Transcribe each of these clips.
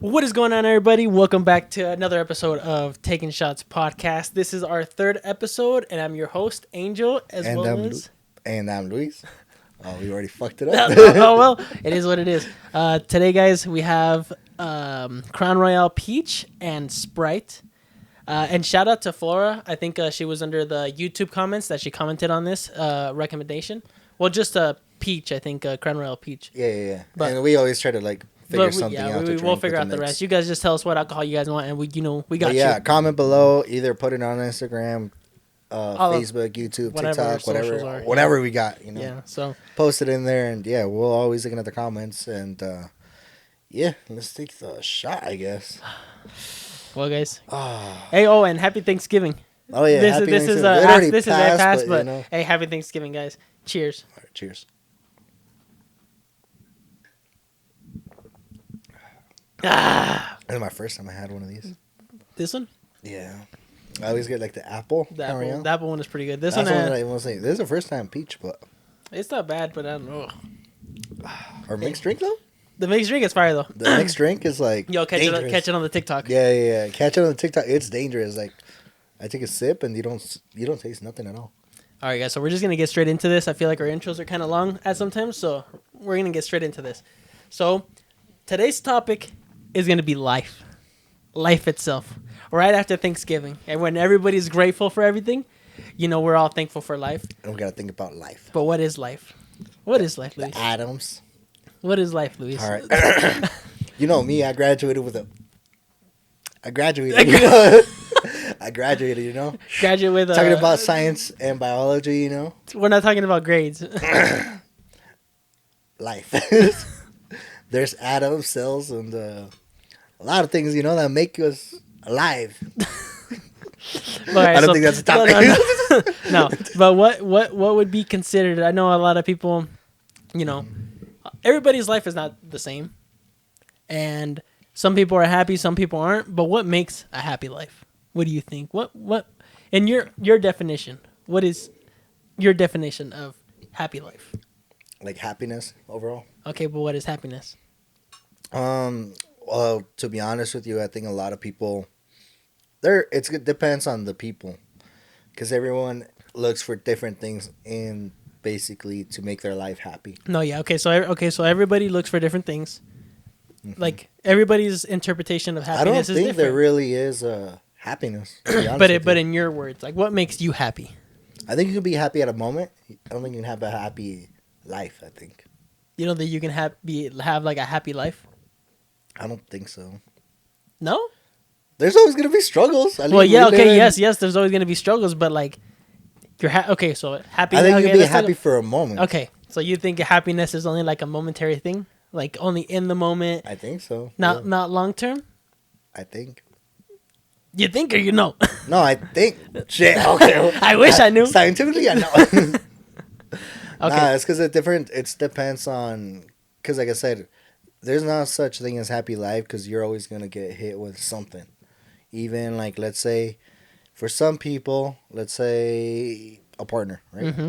What is going on, everybody? Welcome back to another episode of Taking Shots podcast. This is our third episode, and I'm your host, Angel, And I'm Luis. Oh, we already fucked it up. oh, well, it is what it is. Today, guys, we have Crown Royale Peach and Sprite. And shout out to Flora. I think she was under the YouTube comments that she commented on this recommendation. Well, just Peach, I think, Crown Royale Peach. Yeah. But, and we always try to figure something out. We'll figure out the rest. You guys just tell us what alcohol you guys want, and we got you. Yeah, comment below. Either put it on Instagram, Facebook, YouTube, TikTok, whatever we got. Yeah. So post it in there, and yeah, we'll always look at the comments, and yeah, let's take the shot, I guess. Well, guys. Hey, and happy Thanksgiving. Oh yeah, this is way past, but hey, happy Thanksgiving, guys. Cheers. All right, cheers. This is my first time I had one of these. This one? Yeah. I always get the apple. The apple one is pretty good. This is the first time peach, but it's not bad, but I don't know. Our mixed drink though? The mixed drink is fire though. The mixed drink is yo, catch it on the TikTok. Yeah. Catch it on the TikTok. It's dangerous. I take a sip and you don't taste nothing at all. All right, guys. So we're just gonna get straight into this. I feel like our intros are kind of long at sometimes, so we're gonna get straight into this. So today's topic is gonna be life itself. Right after Thanksgiving, and when everybody's grateful for everything, we're all thankful for life. And we gotta think about life. But what is life? What is life, Luis? The atoms. What is life, Luis? All right. You know me. I graduated. I graduated. Graduate with talking about science and biology. We're not talking about grades. Life. There's atoms, cells, and a lot of things that make us alive. Right, I don't think that's a topic. No, but what would be considered? I know a lot of people, everybody's life is not the same, and some people are happy, some people aren't. But what makes a happy life? What do you think? What in your definition? What is your definition of happy life? Like happiness overall. Okay, but what is happiness? Well, to be honest with you, I think a lot of people, it depends on the people, because everyone looks for different things in basically to make their life happy. No, yeah, so everybody looks for different things. Mm-hmm. Like everybody's interpretation of happiness is different. I don't think there really is happiness. To be honest but in your words, like what makes you happy? I think you can be happy at a moment. I don't think you can have a happy life. I think. You know that you can have like a happy life. I don't think so. No? There's always going to be struggles. Yes, there's always going to be struggles, but like, you're so happy. I think you can be happy for a moment. Okay, so you think happiness is only like a momentary thing? Like only in the moment? I think so. Not long term? I think. You think or you know? No, I think. Shit, okay. I wish I knew. Scientifically, I know. Okay. Nah, it's because it depends on, because like I said, there's not such thing as happy life because you're always going to get hit with something. Even like, let's say, for some people, let's say a partner, right? Mm-hmm.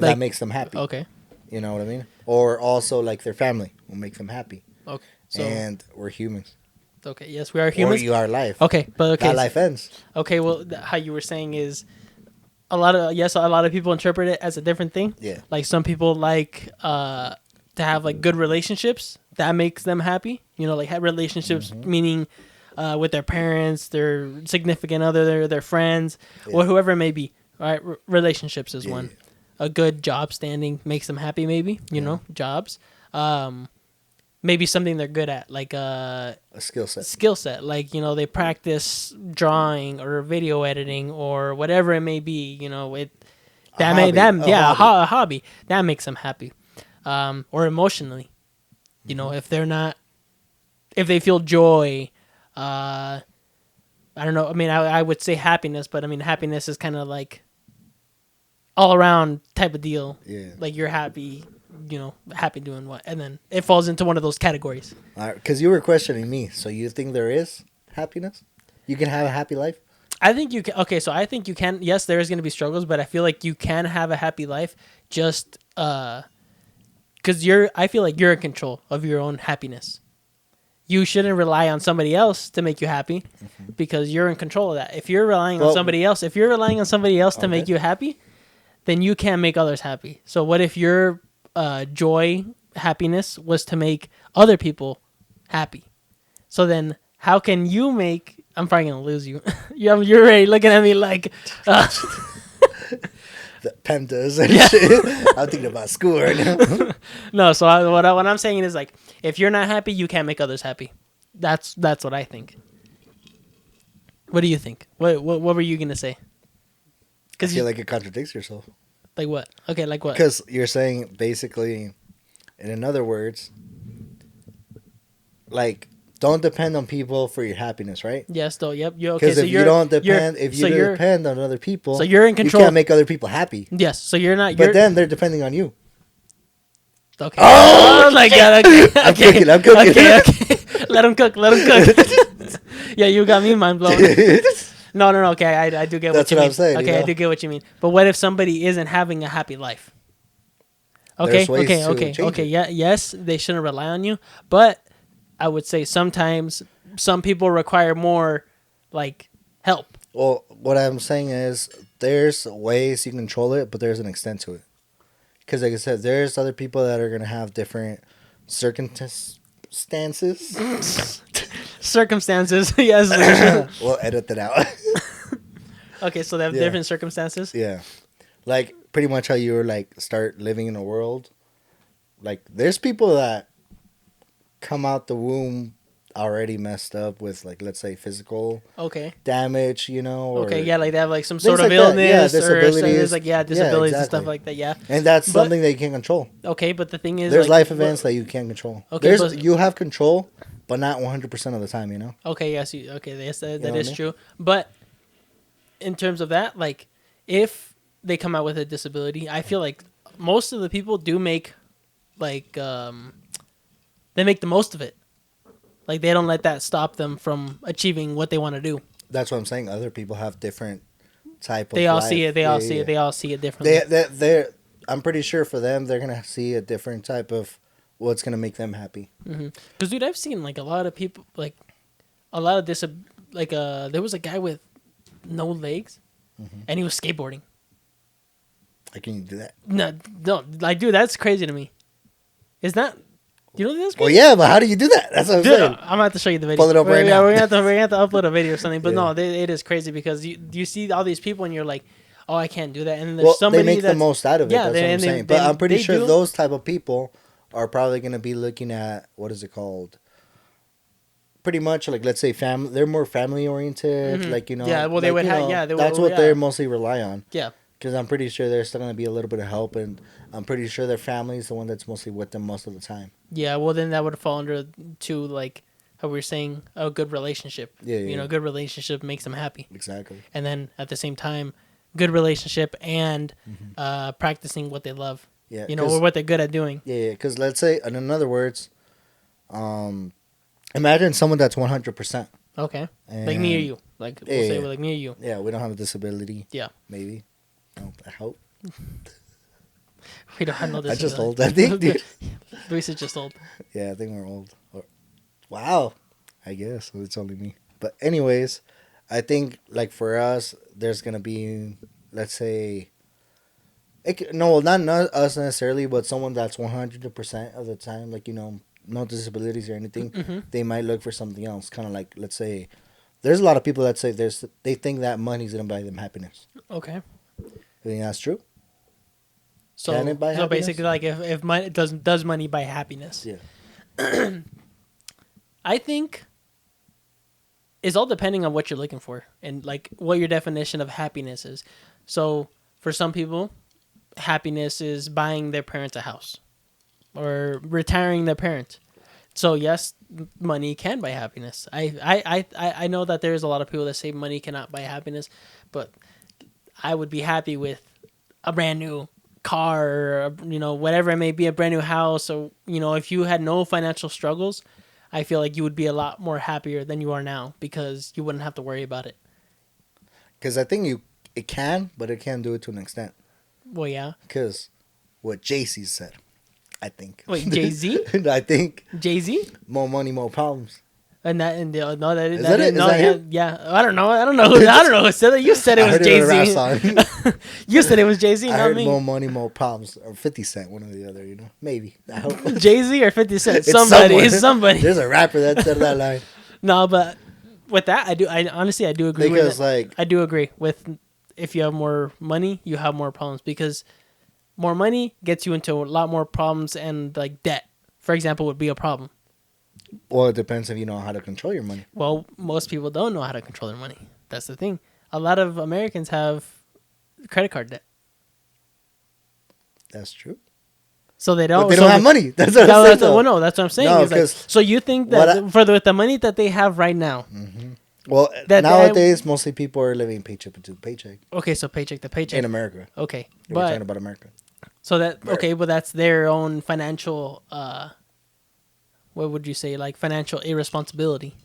That makes them happy. Okay. You know what I mean? Or also like their family will make them happy. Okay. And we're humans. Okay, yes, we are humans. Or you are life. Okay, but okay. That life ends. Okay, well, how you were saying is a lot of people interpret it as a different thing. Yeah. Like some people like to have like good relationships. That makes them happy. Like have relationships, meaning with their parents, their significant other, their friends, or whoever it may be. All right, relationships is one. A good job standing makes them happy. Maybe jobs. Maybe something they're good at, like a skill set. Like they practice drawing or video editing or whatever it may be. A hobby that makes them happy. Or emotionally. If they feel joy, I don't know. I mean, I would say happiness, but I mean, happiness is kind of like all around type of deal. Yeah. Like you're happy, happy doing what? And then it falls into one of those categories. Because you were questioning me. So you think there is happiness? You can have a happy life? I think you can. Okay, so I think you can. Yes, there is going to be struggles, but I feel like you can have a happy life just because I feel like you're in control of your own happiness. you shouldn't rely on somebody else to make you happy because you're in control of that. If you're relying on somebody else, to make you happy, then you can't make others happy. So what if your joy, happiness was to make other people happy? So then how can you make... I'm probably going to lose you. You're already looking at me like... The PEMDAs and shit. I'm thinking about school right now. No, so what I'm saying is, like, if you're not happy, you can't make others happy. That's what I think. What do you think? What were you going to say? I feel like it contradicts yourself. Like what? Okay, like what? Because you're saying basically, in other words, like, don't depend on people for your happiness, right? Yes, though. Yep. Okay. Because if you don't depend, depend on other people, so you're in control. You can't make other people happy. Yes. So you're not. But then they're depending on you. Okay. Oh my god. Okay. I'm cooking. Okay. Let him cook. Yeah, you got me mind blown. No. Okay, I do get what you mean. That's what I'm saying. Okay, I do get what you mean. But what if somebody isn't having a happy life? Okay. Yeah. Yes, they shouldn't rely on you, but I would say sometimes some people require more, like, help. Well, what I'm saying is there's ways you control it, but there's an extent to it. Because, like I said, there's other people that are going to have different circumstances. Circumstances, yes. We'll edit that out. Okay, so they have different circumstances? Yeah. Like, pretty much how you were, like, start living in a world. Like, there's people that come out the womb already messed up with, like, let's say physical damage, you know, or like they have like some sort of illness, disabilities, or disabilities and stuff like that. And that's something that you can't control. Okay, but the thing is, there's life events that you can't control. Okay, you have control, but not 100% of the time, you know. Okay, yes, that is true. But in terms of that, like, if they come out with a disability, I feel like most of the people do make, like, they make the most of it. Like, they don't let that stop them from achieving what they want to do. That's what I'm saying. Other people have different type of They all life. see it. They all see it differently. I'm pretty sure for them, they're going to see a different type of what's going to make them happy. Because, dude, I've seen, like, a lot of people, like, a lot of there was a guy with no legs, and he was skateboarding. How can you do that? No, like, dude, that's crazy to me. Is that... You know that's crazy? Well, yeah, but how do you do that? That's what I'm saying. I'm going to have to show you the video. Pull it up right now. We're going to have to upload a video or something. But no, it is crazy because you see all these people and you're like, oh, I can't do that. And then there's somebody they make the most out of it. Yeah, that's what I'm saying. But I'm pretty sure those type of people are probably going to be looking at, what is it called? Pretty much, like, let's say family. They're more family oriented. Like, you know. Yeah, well, they would have, yeah. That's what they mostly rely on. Yeah. Because I'm pretty sure there's still going to be a little bit of help, and I'm pretty sure their family is the one that's mostly with them most of the time. Yeah, well, then that would fall under, to, like, how we were saying, a good relationship. Yeah. You know, a good relationship makes them happy. Exactly. And then, at the same time, good relationship and practicing what they love. Yeah. You know, or what they're good at doing. Yeah, because let's say, in other words, imagine someone that's 100%. Okay. Like me or you. Like, we'll say like me or you. Yeah, we don't have a disability. Yeah. Maybe. I hope. We don't have no disability. I just old, I think, dude. Luis is just old. Yeah, I think we're old. Wow. I guess. It's only me. But anyways, I think, like, for us, there's going to be, let's say... not us necessarily, but someone that's 100% of the time, like, you know, no disabilities or anything, they might look for something else. Kind of like, let's say, there's a lot of people that say they think that money's going to buy them happiness. Okay. You think that's true? So, Can it buy happiness? Basically, like, if money does money buy happiness? Yeah. I think it's all depending on what you're looking for and, like, what your definition of happiness is. So, for some people, happiness is buying their parents a house or retiring their parents. So yes, money can buy happiness. I know that there's a lot of people that say money cannot buy happiness, but I would be happy with a brand new car or, you know, whatever it may be, a brand new house. Or, you know, if you had no financial struggles, I feel like you would be a lot more happier than you are now because you wouldn't have to worry about it. Because I think it can, but it can't do it to an extent. Well, yeah. Because what JC said, I think. Wait, Jay-Z? I think Jay-Z? more money, more problems. And that and the, no, that Is that it? no, Is that yeah, him? yeah. I don't know. I don't know who said it. You said it I was heard it in a rap Jay-Z. song. You said it was Jay-Z, I not heard me. more money, more problems, or 50 Cent, one or the other. You know, maybe. I hope. Jay-Z or 50 Cent? It's Somebody. Somebody. There's a rapper that said that line. No, but with that, I honestly agree Because with it. like I do agree with if you have more money, you have more problems because more money gets you into a lot more problems and like debt, for example, would be a problem. well, it depends if you know how to control your money. Well, most people don't know how to control their money. That's the thing. A lot of Americans have credit card debt. That's true. So they don't. But they don't have money. That's what I'm saying. Well, no, that's what I'm saying. No, is like, so you think that with the money that they have right now. Mm-hmm. Well, that nowadays, mostly people are living paycheck to paycheck. Okay, so paycheck to paycheck. In America. Okay. We're talking about America. So that, okay, well, that's their own financial, what would you say, like financial irresponsibility.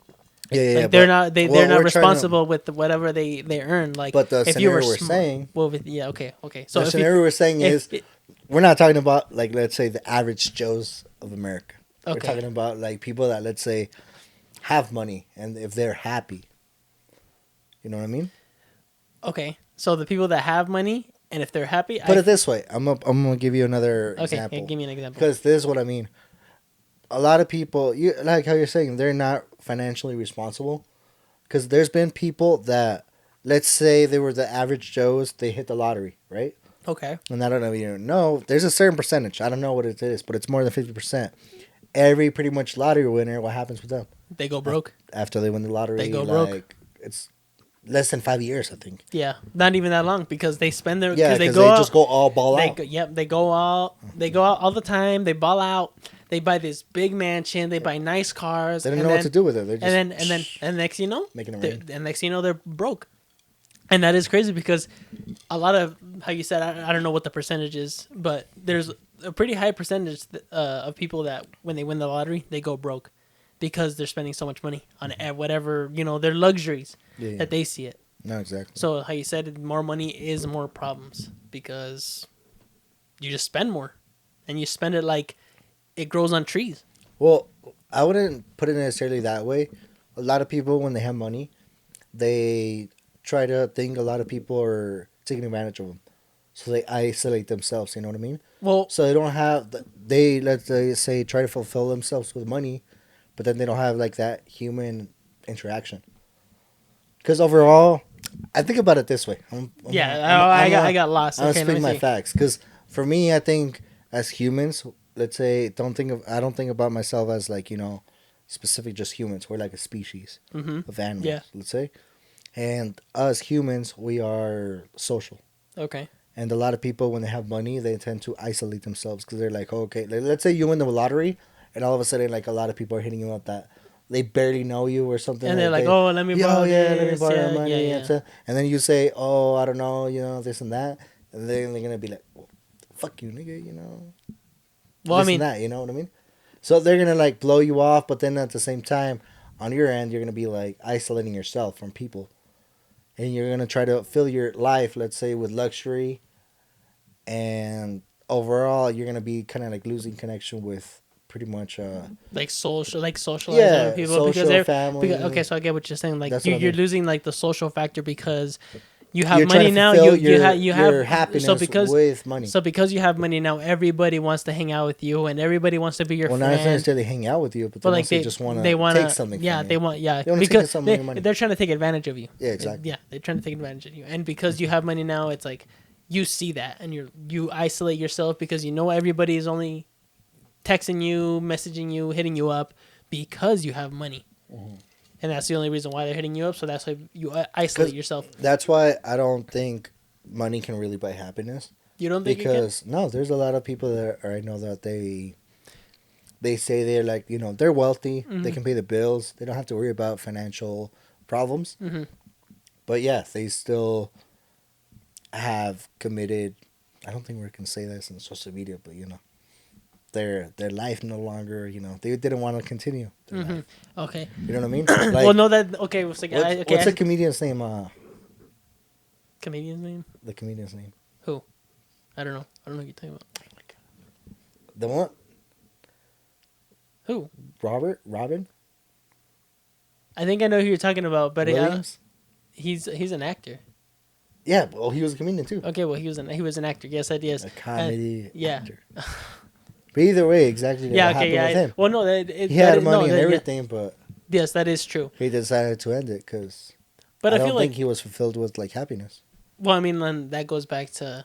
Yeah. Like they're not responsible with whatever they earn. Like, but the if scenario you were we're saying. Well, okay. So the scenario we're saying is, we're not talking about, like, let's say the average Joes of America. Okay. We're talking about, like, people that, let's say, have money and if they're happy. You know what I mean? Okay. So the people that have money and if they're happy. Put it this way. I'm gonna give you another example. Okay, give me an example. Because this is what I mean. A lot of people, like how you're saying, they're not financially responsible. Because there's been people that, let's say they were the average Joes, they hit the lottery, right? Okay. And I don't know if you know, there's a certain percentage. I don't know what it is, but it's more than 50%. Every pretty much lottery winner, what happens with them? They go broke. After they win the lottery. They go broke. It's less than 5 years, I think. Yeah, not even that long because they spend their. Yeah, because they just go all ball out. They go out all the time. They ball out. They buy this big mansion. They buy nice cars. They don't know what to do with it. They just and next you know, making it rain. And next you know they're broke, and that is crazy because a lot of how you said I don't know what the percentage is, but there's a pretty high percentage of people that when they win the lottery they go broke because they're spending so much money on whatever their luxuries that they see it. No, exactly. So how you said more money is more problems because you just spend more, and you spend it like it grows on trees. Well, I wouldn't put it necessarily that way. A lot of people, when they have money, they try to think a lot of people are taking advantage of them. So they isolate themselves, you know what I mean? Well, so they don't have, let's say, try to fulfill themselves with money, but then they don't have like that human interaction. Because overall, I think about it this way. I got lost. I'm speaking my facts. Because for me, I think as humans, let's say, I don't think about myself as like, specific just humans. We're like a species of animals, let's say. And us humans, we are social. Okay. And a lot of people, when they have money, they tend to isolate themselves because they're like, oh, okay, let's say you win the lottery, and all of a sudden, like, a lot of people are hitting you up that they barely know you or something. And they're like, oh, let me borrow this. Let me borrow your money. Yeah. And then you say, oh, I don't know, this and that. And then they're going to be like, well, fuck you, nigga, Well, this and that, you know what I mean? So they're going to, like, blow you off, but then at the same time, on your end, you're going to be, like, isolating yourself from people. And you're going to try to fill your life, let's say, with luxury. And overall, you're going to be kind of, like, losing connection with pretty much socializing with people social, because they're family. Okay, so I get what you're saying. Like you're mean. Losing like the social factor because you have you're money now. You have your happiness with money. So because you have money now, everybody wants to hang out with you and everybody wants to be your friend. Well, not necessarily hang out with you, but like they just want to take something. Yeah, from they you. want. Yeah, they because money. They're trying to take advantage of you. Yeah, exactly. Yeah, they're trying to take advantage of you, and because you have money now, it's like you see that and you isolate yourself because everybody is only texting you, messaging you, hitting you up because you have money. Mm-hmm. And that's the only reason why they're hitting you up. So that's why you isolate yourself. That's why I don't think money can really buy happiness. You don't think because it can? No, there's a lot of people that I know that they say they're like, they're wealthy. Mm-hmm. They can pay the bills. They don't have to worry about financial problems. Mm-hmm. But yeah, they still have committed, I don't think we can say this in social media, but their life no longer, they didn't want to continue their life. Okay. You know what I mean? Like, well, no, that, okay. What's the comedian's name? Comedian's name? The comedian's name. Who? I don't know. I don't know what you're talking about. The one? Who? Robin I think I know who you're talking about, but Williams. he's an actor. Yeah, well, he was a comedian too. Okay, well he was an actor. Yes, I did. Yes. A comedy yeah. actor. But either way, exactly what happened with him. Well, no, he had money and everything, but yes, that is true. he decided to end it because. But I don't think he was fulfilled with like happiness. Well, I mean, then that goes back to,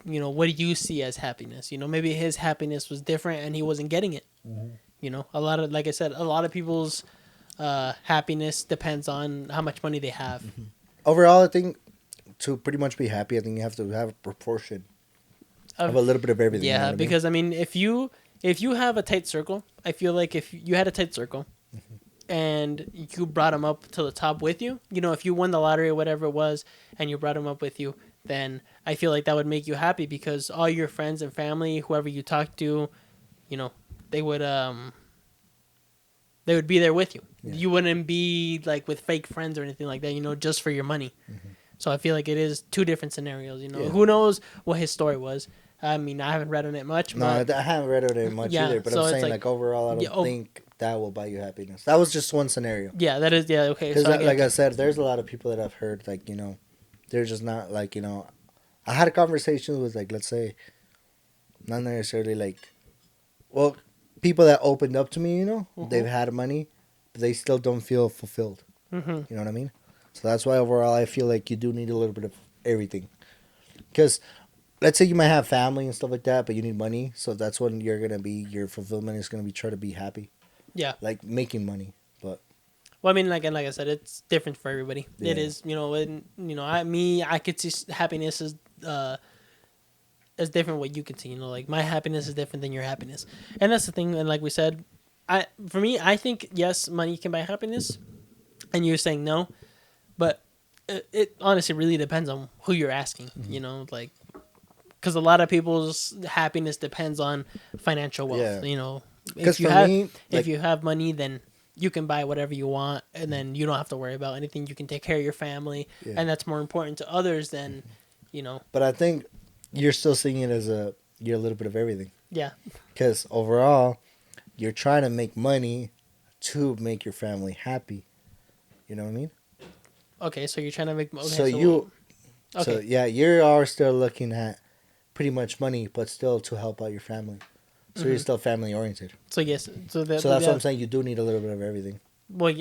what do you see as happiness? Maybe his happiness was different and he wasn't getting it. Mm-hmm. Like I said, a lot of people's happiness depends on how much money they have. Mm-hmm. Overall, I think to pretty much be happy, I think you have to have a proportion of a little bit of everything. Yeah, because I mean, if you have a tight circle, I feel like if you had a tight circle. Mm-hmm. And you brought him up to the top with you, if you won the lottery or whatever it was, and you brought him up with you, then I feel like that would make you happy because all your friends and family, whoever you talk to, they would be there with you. Yeah. You wouldn't be like with fake friends or anything like that, just for your money. Mm-hmm. So I feel like it is two different scenarios. Yeah. Who knows what his story was? I mean, I haven't read on it much. No, I haven't read on it much either. But I'm saying like overall, I don't think that will buy you happiness. That was just one scenario. Yeah, that is. Yeah, okay. Because like I said, there's a lot of people that I've heard like they're just not like I had a conversation with like let's say, not necessarily like, well, people that opened up to me. Mm-hmm. They've had money, but they still don't feel fulfilled. Mm-hmm. You know what I mean? So that's why overall I feel like you do need a little bit of everything. Because let's say you might have family and stuff like that, but you need money. So that's when your fulfillment is going to be try to be happy. Yeah. Like making money. But. Well, I mean, like I said, it's different for everybody. Yeah. It is, I could see happiness as different what you could see. Like my happiness is different than your happiness. And that's the thing. And like we said, I think, yes, money can buy happiness. And you're saying no. But it honestly really depends on who you're asking, like. Because a lot of people's happiness depends on financial wealth. Yeah. If you have money, then you can buy whatever you want, and then you don't have to worry about anything. You can take care of your family, and that's more important to others than, But I think you're still seeing it as you're a little bit of everything. Yeah. Because overall, you're trying to make money to make your family happy. You know what I mean? Okay, so you're trying to make. Okay, So you are still looking at pretty much money, but still to help out your family. So you're still family oriented. So yes, so that's what I'm saying. You do need a little bit of everything. What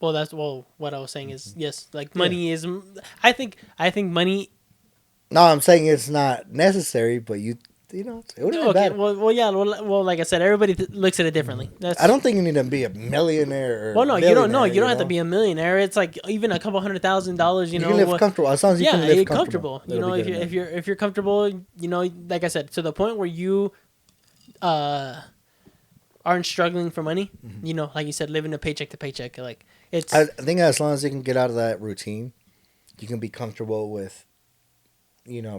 I was saying is yes, like money is. I think money. No, I'm saying it's not necessary, but it would have been better. Well, like I said, everybody looks at it differently. I don't think you need to be a millionaire. You don't know. You don't have to be a millionaire. It's like even a couple $100,000. You can live comfortable as long as you can live comfortable. If you're comfortable, like I said, to the point where you aren't struggling for money. Mm-hmm. Like you said, living a paycheck to paycheck. Like it's. I think as long as you can get out of that routine, you can be comfortable with.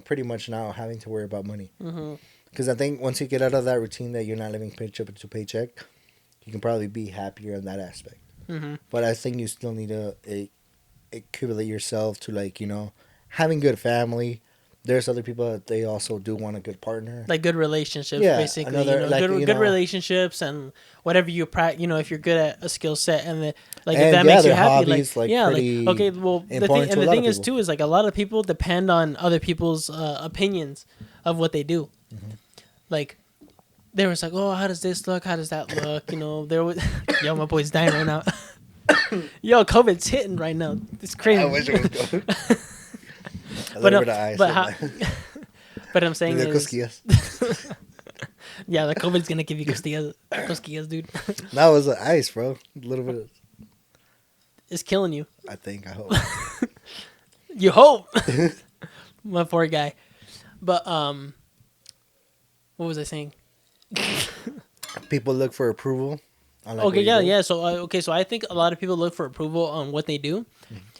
Pretty much not having to worry about money. Because I think once you get out of that routine that you're not living paycheck to paycheck, you can probably be happier in that aspect. Mm-hmm. But I think you still need to accumulate yourself to having good family. There's other people that they also do want a good partner, like good relationships, basically. Good relationships and whatever you if you're good at a skill set and if that makes you happy, okay. Well, the thing is too is like a lot of people depend on other people's opinions of what they do. Mm-hmm. Like they was like, oh, how does this look? How does that look? There was my boy's dying right now. Yo, COVID's hitting right now. It's crazy. I wish it was COVID. But I'm saying is, yeah, the COVID's gonna give you costillas, dude. That was ice, bro. A little bit of. It's killing you. I think. I hope. You hope. My poor guy. But what was I saying? People look for approval. Yeah. So so I think a lot of people look for approval on what they do,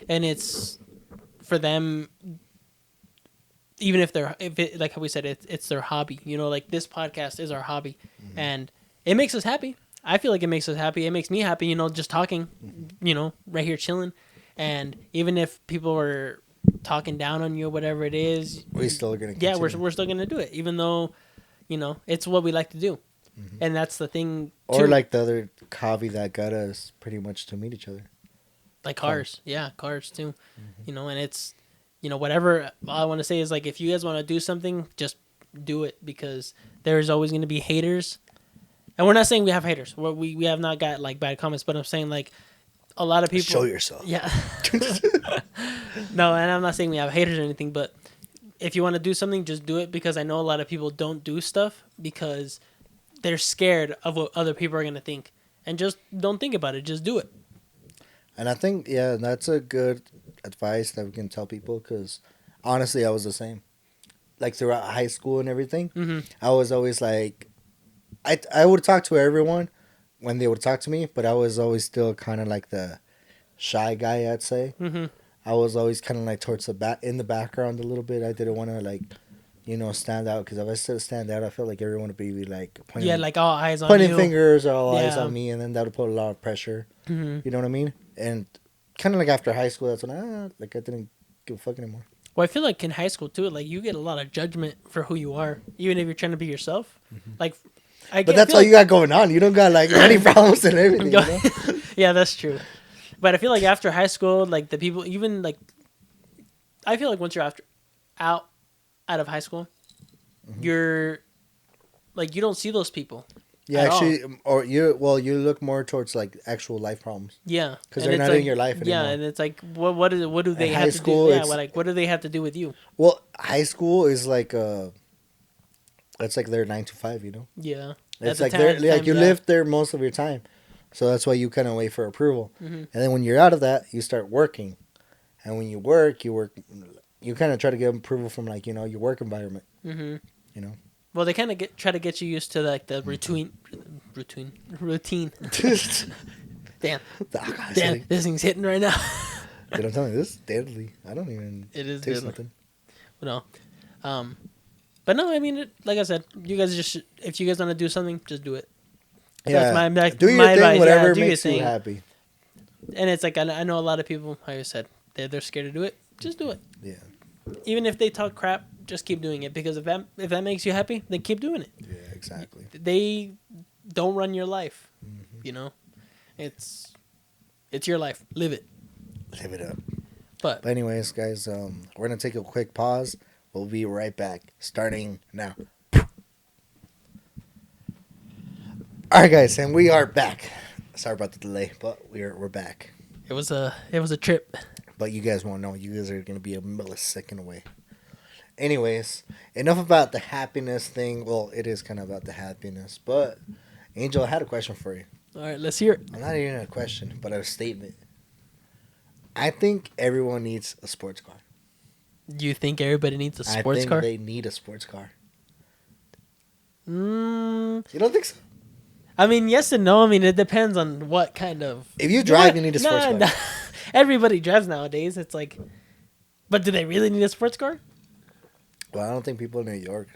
and it's for them. Even if like how we said, it's their hobby. Like this podcast is our hobby, and it makes us happy. I feel like it makes us happy. It makes me happy. Just talking, right here chilling, and even if people are talking down on you or whatever it is, we're still gonna. We're still gonna do it, even though, it's what we like to do. And that's the thing. Or like the other hobby that got us pretty much to meet each other. Like cars. Yeah, cars too. And it's, whatever all I want to say is like, if you guys want to do something, just do it, because there's always going to be haters. And we're not saying we have haters. We have not got like bad comments, but I'm saying like a lot of people. Show yourself. Yeah. No, and I'm not saying we have haters or anything, but if you want to do something, just do it, because I know a lot of people don't do stuff because they're scared of what other people are going to think. And just don't think about it. Just do it. And I think, that's a good advice that we can tell people, because honestly, I was the same. Like throughout high school and everything, I was always like, I would talk to everyone when they would talk to me, but I was always still kind of like the shy guy, I'd say. I was always kind of like towards in the background a little bit. I didn't want to like, stand out, because if I still stand out, I felt like everyone would be like pointing, like all eyes on pointing you. fingers or all eyes on me, and then that would put a lot of pressure. You know what I mean? And kind of like after high school, that's when I didn't give a fuck anymore. Well, I feel like in high school too, like you get a lot of judgment for who you are, even if you're trying to be yourself. Like, but that's all you got going on. You don't got like any problems and everything. Yeah, that's true. But I feel like after high school, like the people, even like, I feel like once you're out of high school, you're like, you don't see those people. Yeah, actually, or you look more towards like actual life problems. Yeah, because they're not in your life anymore. Yeah, and it's like, what do they have to do? Yeah, what do they have to do with you? Well, high school is like it's like their 9 to 5, Yeah, it's like they're like you live there most of your time, so that's why you kind of wait for approval, and then when you're out of that, you start working, and when you work, you kind of try to get approval from like your work environment, Well, they kind of try to get you used to like the routine. Damn, this thing's hitting right now. Dude, I'm telling you, this is deadly. I don't even. It is taste deadly. nothing. No, but no, I mean, like I said, you guys if you guys want to do something, just do it. Yeah, that's do your my thing, advice. whatever do makes your you thing. happy. And it's like I know a lot of people, like I said, they're scared to do it. Just do it. Yeah. Even if they talk crap, just keep doing it, because if that makes you happy, then keep doing it. Yeah, exactly. They don't run your life. It's your life. Live it. Live it up. But anyways, guys, we're gonna take a quick pause. We'll be right back, starting now. All right, guys, and we are back. Sorry about the delay, but we're back. It was a trip. But you guys won't know. You guys are gonna be a millisecond away. Anyways, enough about the happiness thing. Well, it is kind of about the happiness, but Angel, I had a question for you. All right, let's hear it. Not even a question, but a statement. I think everyone needs a sports car. You think everybody needs a sports car? I think they need a sports car. You don't think so? I mean, yes and no. I mean, it depends on what kind of... If you drive, you need a sports car. Nah. Everybody drives nowadays. It's like... But do they really need a sports car? Well, I don't think people in New York...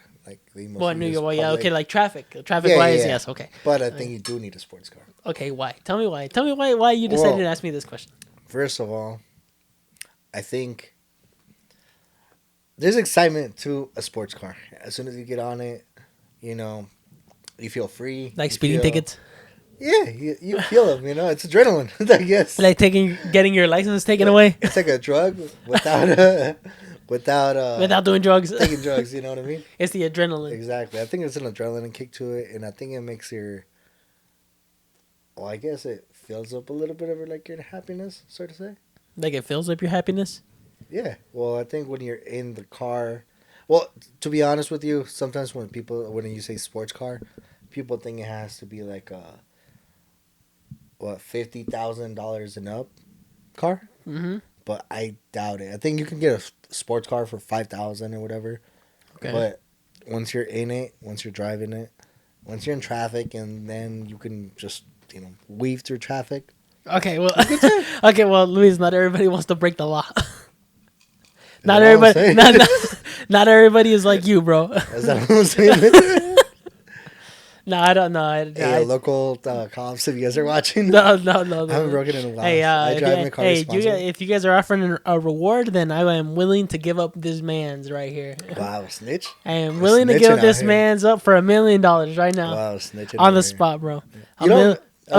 New York, well, yeah, okay, like traffic-wise, yes, okay. But I think you do need a sports car. Okay, why? Tell me why. Tell me why you decided to ask me this question. First of all, I think there's excitement to a sports car. As soon as you get on it, you feel free. Like speeding tickets? Yeah, you feel them, it's adrenaline, I guess. Like getting your license taken away? It's like a drug without doing drugs. Taking drugs, you know what I mean? It's the adrenaline. Exactly. I think it's an adrenaline kick to it, and I think it makes I guess it fills up a little bit of your happiness, so to say. Like it fills up your happiness? Yeah. Well, I think when you're in the car, well, to be honest with you, sometimes when you say sports car, people think it has to be like $50,000 and up car. Mm-hmm. But I doubt it. I think you can get a sports car for $5,000 or whatever. Okay. But once you're in it, once you're driving it, once you're in traffic, and then you can just weave through traffic. Okay, well, Luis, not everybody wants to break the law. Not everybody. Not everybody is like you, bro. Is that what I'm saying? No, I don't know. Hey, local cops, if you guys are watching. No. I haven't broken in a while. Hey, I drive my car responsibly. if you guys are offering a reward, then I am willing to give up this man's right here. Wow, snitch. I am willing to give this man's up for $1 million right now. Wow, snitching. On the spot, bro. A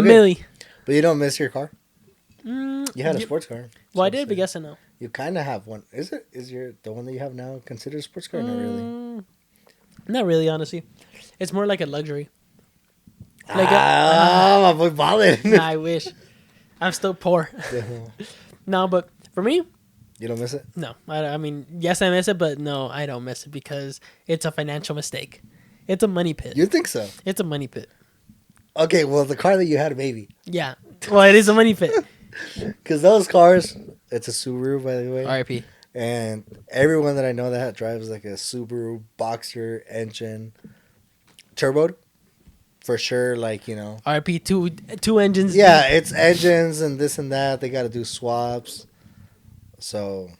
milli. But you don't miss your car? You had a sports car. Well, I did, but yes and no. You kind of have one. Is the one that you have now considered a sports car? Not really. Not really, honestly. It's more like a luxury. Like my boy ballin'. Nah, I wish. I'm still poor. No, but for me, you don't miss it? No. I mean, yes, I miss it, but no, I don't miss it because it's a financial mistake. It's a money pit. You think so? It's a money pit. Okay, well, the car that you had, maybe. Yeah. Well, it is a money pit. Because those cars, it's a Subaru, by the way. RIP. And everyone that I know that drives like a Subaru Boxer engine, turboed, for sure. Like, you know, RIP, two engines. Yeah, it's engines and this and that. They got to do swaps, so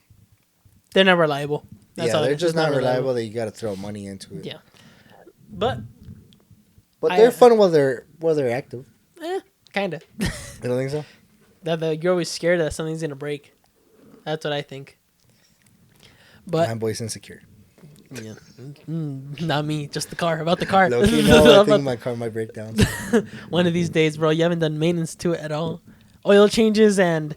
they're not reliable. They're just not reliable. That you got to throw money into it. Yeah, but they're fun while they're active. Kinda. You don't think so? That you're always scared that something's gonna break. That's what I think. But my boy's insecure. Yeah, not me. Just the car. About the car. Low-key, no, I think my car might break down. One of these days, bro. You haven't done maintenance to it at all. Oil changes and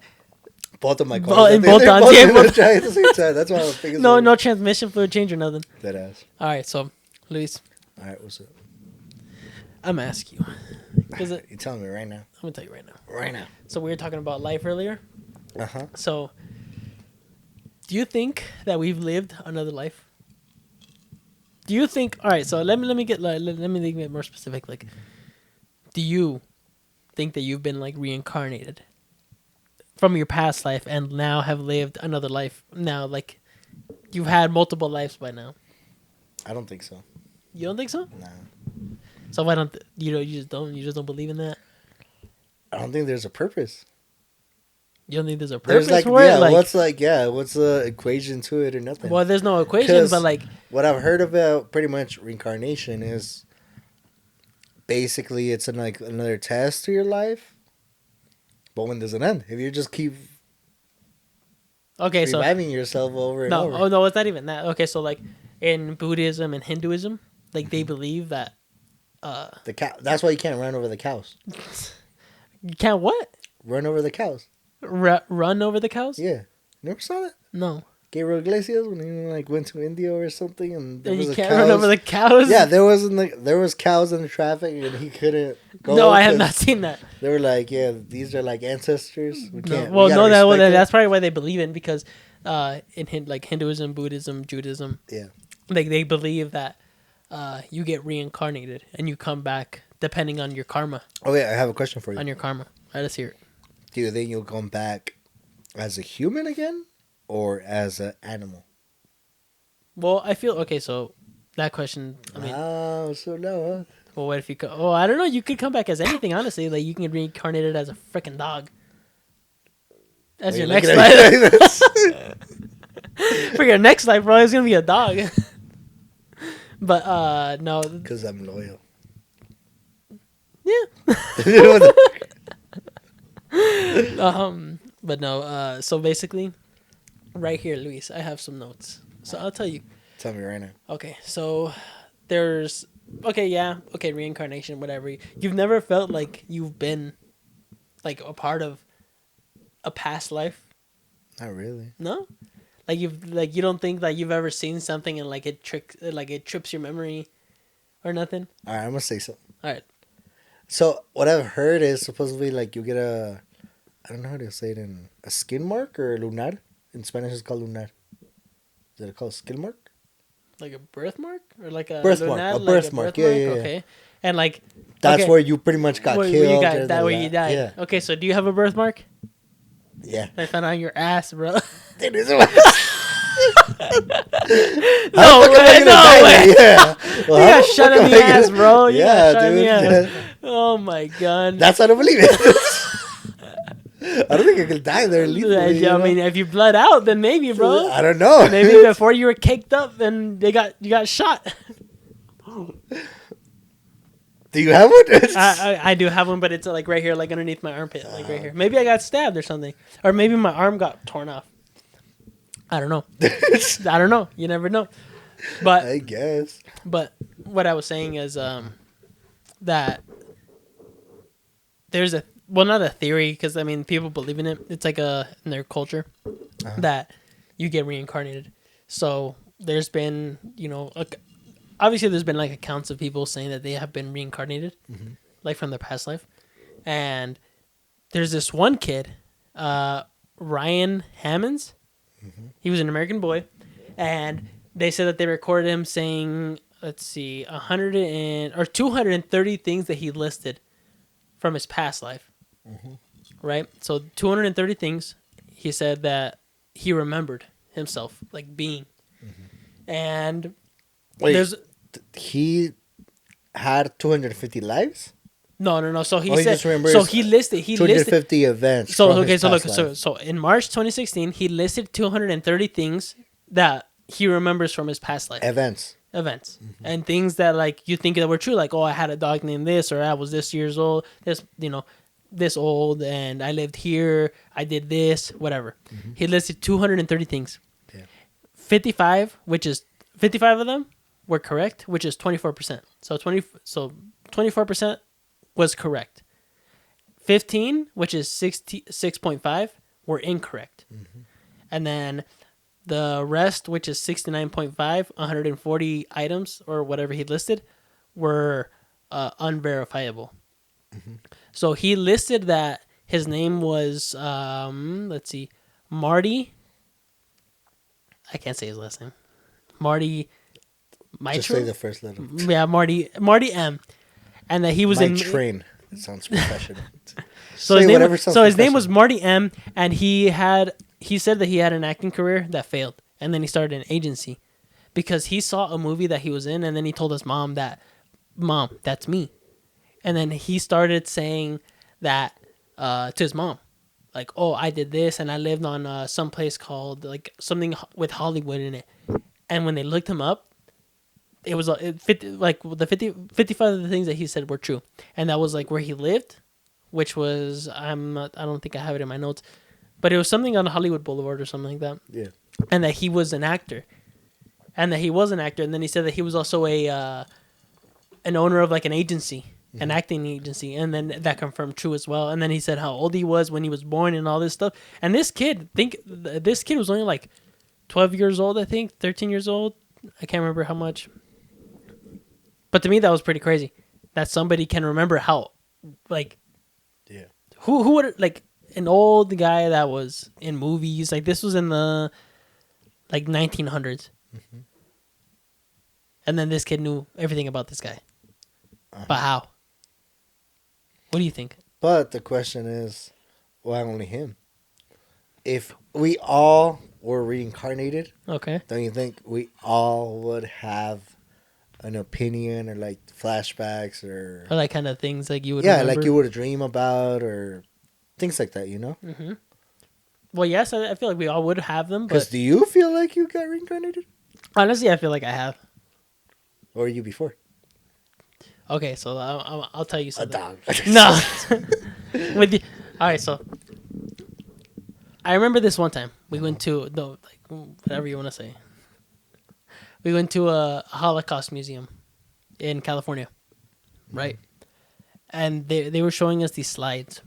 both of my cars. Both at the same time. That's why I was thinking. No transmission fluid change or nothing. That ass. All right, so Luis. All right, what's up? I'm gonna ask you. You telling me right now? I'm gonna tell you right now. Right now. So we were talking about life earlier. Uh-huh. So, do you think that we've lived another life? Do you think? All right. So let me get more specific. Like, do you think that you've been like reincarnated from your past life and now have lived another life? Now, like, you've had multiple lives by now. I don't think so. You don't think so? Nah. So why don't you just don't believe in that? I don't think there's a purpose. You don't think there's a purpose for it? What's the equation to it or nothing? Well, there's no equation, but like what I've heard about pretty much reincarnation is basically it's like another test to your life. But when does it end? If you just keep reviving yourself over and over. Oh no, it's not even that. Okay, so like in Buddhism and Hinduism, like they believe that the cow. That's why you can't run over the cows. You can't what? Run over the cows. Run over the cows? Yeah. Never saw that? No. Gabriel Iglesias when he like went to India or something, and there was you can't run over the cows. Yeah, there was cows in the traffic, and he couldn't go. No, I have not seen that. They were like, yeah, these are like ancestors. We can't. No. Well, that's probably why they believe in because in Hinduism, Buddhism, Judaism, yeah, like they believe that you get reincarnated and you come back depending on your karma. Okay, I have a question for you. On your karma, all right, let's hear it. Do you think you'll come back as a human again? Or as an animal? Well, I feel okay. So that question. I mean, so no. Huh? Well, what if you? I don't know. You could come back as anything. Honestly, like you can get reincarnated as a freaking dog. As your next life. For your next life, bro, it's gonna be a dog. But no. Because I'm loyal. Yeah. But no. So basically. Right here, Luis, I have some notes. So I'll tell you. Tell me right now. Okay, so there's... Okay, reincarnation, whatever. You've never felt like you've been, like, a part of a past life? Not really. No? Like, you don't think that you've ever seen something and, like, it trips your memory or nothing? All right, I'm going to say something. All right. So what I've heard is supposedly, like, you get I don't know how to say it in... A skin mark or lunar? In Spanish, it's called lunar. Is it called skin mark? Like a birthmark? Or like a birthmark? Lunar, a birthmark, yeah. Okay. And like... That's where you pretty much got killed. You got that where you died. Yeah. Okay, so do you have a birthmark? Yeah. I found on your ass, bro. It is. No way. Yeah. Well, you got shot in the ass, bro. Yeah, dude. Yeah. Oh my god. That's how I believe it. I don't think I could die there. Lethally, I mean, if you bled out, then maybe, bro. I don't know. Maybe before you were caked up, then you got shot. Do you have one? I do have one, but it's like right here, like underneath my armpit, like right here. Maybe I got stabbed or something, or maybe my arm got torn off. I don't know. I don't know. You never know. But I guess. But what I was saying is that there's not a theory, because I mean people believe in it. It's like in their culture that you get reincarnated. So there's been, obviously there's been like accounts of people saying that they have been reincarnated, like from their past life. And there's this one kid, Ryan Hammonds. He was an American boy, and they said that they recorded him saying, let's see, 230 things that he listed from his past life. Right? So 230 things he said that he remembered himself like being. And wait, he had 250 lives? No. So he said. He listed 250 events. So okay, so look, so in March 2016, he listed 230 things that he remembers from his past life. Events, and things that like you think that were true, like, oh, I had a dog named this, or I was this years old, this old, and I lived here, I did this, whatever. He listed 230 things. Yeah. 55 of them were correct, which is 24%. So 24% was correct. 15, which is 6.5, were incorrect. And then the rest, which is 69.5, 140 items or whatever he listed, were unverifiable. So he listed that his name was, let's see, Marty. I can't say his last name. Marty Mitchell? Just say the first letter. Yeah, Marty M. And that he was in train. It sounds professional. So his name was Marty M. And he said that he had an acting career that failed, and then he started an agency because he saw a movie that he was in, and then he told his mom, that's me. And then he started saying that to his mom, like, oh, I did this, and I lived on some place called like something with Hollywood in it. And when they looked him up, it was 55 of the things that he said were true, and that was like where he lived, which was I don't think I have it in my notes, but it was something on Hollywood Boulevard or something like that. Yeah, and that he was an actor, and then he said that he was also an owner of like an agency, an acting agency, and then that confirmed true as well. And then he said how old he was when he was born and all this stuff. And this kid was only like 12 years old, I think, 13 years old. I can't remember how much. But to me, that was pretty crazy that somebody can remember how, like, yeah, who would, like, an old guy that was in movies, like, this was in the, like, 1900s. And then this kid knew everything about this guy. But how? What do you think? But the question is, why only him? If we all were reincarnated, okay, don't you think we all would have an opinion or like flashbacks or like kind of things like you would remember? Like you would dream about or things like that, Well, yes, I feel like we all would have them. Because do you feel like you got reincarnated? Honestly, I feel like I have. Or were you before? Okay, so I'll tell you something. A dog. No. All right, so I remember this one time we went to whatever you want to say. We went to a Holocaust museum in California, right? And they were showing us these slides.